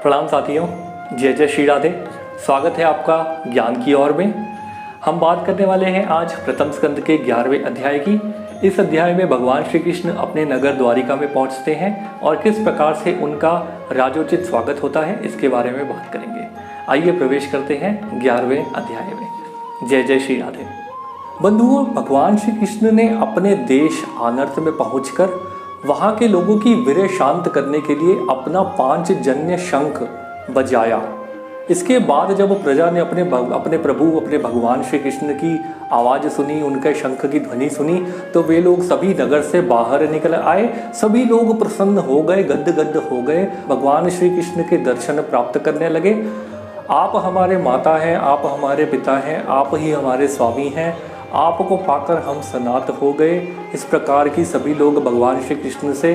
प्रणाम साथियों, जय जय श्री राधे। स्वागत है आपका ज्ञान की ओर में। हम बात करने वाले हैं आज प्रथम स्कंद के 11वें अध्याय की। इस अध्याय में भगवान श्री कृष्ण अपने नगर द्वारिका में पहुंचते हैं और किस प्रकार से उनका राजोचित स्वागत होता है इसके बारे में बात करेंगे। आइए प्रवेश करते हैं 11वें अध्याय में। जय जय श्री राधे। बंधुओं, भगवान श्री कृष्ण ने अपने देश आनर्त में पहुंचकर वहाँ के लोगों की विरह शांत करने के लिए अपना 5 जन्य शंख बजाया। इसके बाद जब प्रजा ने अपने प्रभु अपने भगवान श्री कृष्ण की आवाज़ सुनी, उनके शंख की ध्वनि सुनी, तो वे लोग सभी नगर से बाहर निकल आए। सभी लोग प्रसन्न हो गए, गदगद हो गए, भगवान श्री कृष्ण के दर्शन प्राप्त करने लगे। आप हमारे माता हैं, आप हमारे पिता हैं, आप ही हमारे स्वामी हैं, आपको पाकर हम सनात हो गए। इस प्रकार की सभी लोग भगवान श्री कृष्ण से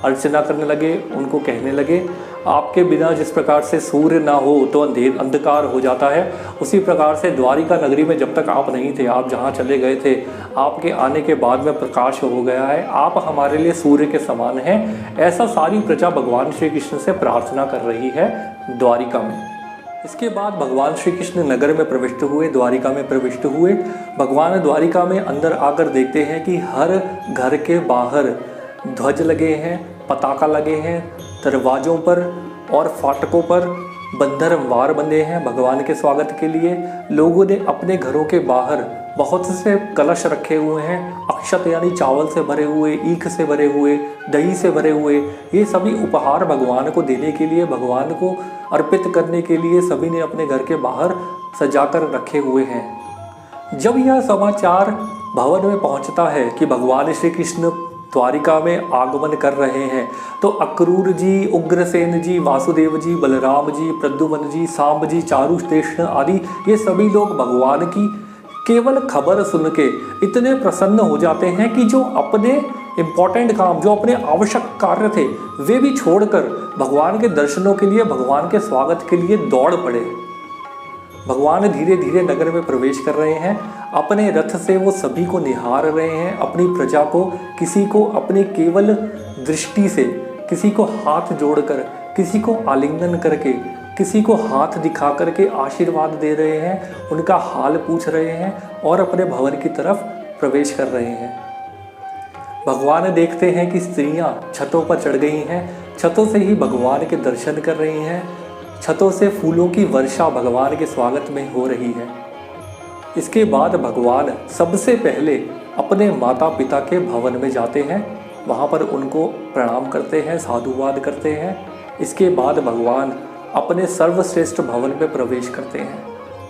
अर्चना करने लगे। उनको कहने लगे, आपके बिना जिस प्रकार से सूर्य ना हो तो अंधकार हो जाता है, उसी प्रकार से द्वारिका नगरी में जब तक आप नहीं थे, आप जहाँ चले गए थे, आपके आने के बाद में प्रकाश हो गया है। आप हमारे लिए सूर्य के समान हैं। ऐसा सारी प्रजा भगवान श्री कृष्ण से प्रार्थना कर रही है द्वारिका में। इसके बाद भगवान श्री कृष्ण नगर में प्रविष्ट हुए, द्वारिका में प्रविष्ट हुए। भगवान द्वारिका में अंदर आकर देखते हैं कि हर घर के बाहर ध्वज लगे हैं, पताका लगे हैं, दरवाज़ों पर और फाटकों पर बंदर वार बंधे हैं भगवान के स्वागत के लिए। लोगों ने अपने घरों के बाहर बहुत से कलश रखे हुए हैं, अक्षत यानी चावल से भरे हुए, ईख से भरे हुए, दही से भरे हुए। ये सभी उपहार भगवान को देने के लिए, भगवान को अर्पित करने के लिए सभी ने अपने घर के बाहर सजाकर रखे हुए हैं। जब यह समाचार भवन में पहुंचता है कि भगवान श्री कृष्ण द्वारिका में आगमन कर रहे हैं, तो अक्रूर जी, उग्रसेन जी, वासुदेव जी, बलराम जी, प्रद्युम्न जी, सांब जी, चारुदेष्ण आदि ये सभी लोग भगवान की केवल खबर सुन के इतने प्रसन्न हो जाते हैं कि जो अपने इम्पोर्टेंट काम, जो अपने आवश्यक कार्य थे, वे भी छोड़कर भगवान के दर्शनों के लिए, भगवान के स्वागत के लिए दौड़ पड़े। भगवान धीरे धीरे नगर में प्रवेश कर रहे हैं। अपने रथ से वो सभी को निहार रहे हैं, अपनी प्रजा को, किसी को अपनी केवल दृष्टि से, किसी को हाथ जोड़कर, किसी को आलिंगन करके, किसी को हाथ दिखा करके आशीर्वाद दे रहे हैं, उनका हाल पूछ रहे हैं और अपने भवन की तरफ प्रवेश कर रहे हैं। भगवान देखते हैं कि स्त्रियां छतों पर चढ़ गई हैं, छतों से ही भगवान के दर्शन कर रही हैं, छतों से फूलों की वर्षा भगवान के स्वागत में हो रही है। इसके बाद भगवान सबसे पहले अपने माता पिता के भवन में जाते हैं, वहाँ पर उनको प्रणाम करते हैं, साधुवाद करते हैं। इसके बाद भगवान अपने सर्वश्रेष्ठ भवन में प्रवेश करते हैं।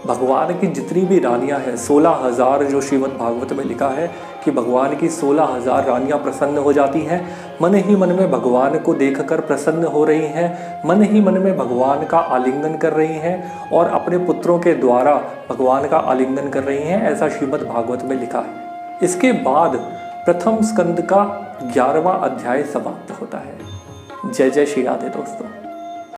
भगवान की जितनी भी रानियां हैं, 16,000 जो श्रीमद् भागवत में लिखा है कि भगवान की 16,000 रानियां प्रसन्न हो जाती हैं, मन ही मन में भगवान को देखकर प्रसन्न हो रही हैं, मन ही मन में भगवान का आलिंगन कर रही हैं और अपने पुत्रों के द्वारा भगवान का आलिंगन कर रही हैं, ऐसा श्रीमद् भागवत में लिखा है। इसके बाद प्रथम स्कंद का 11वां अध्याय समाप्त होता है। जय जय श्री राधे दोस्तों।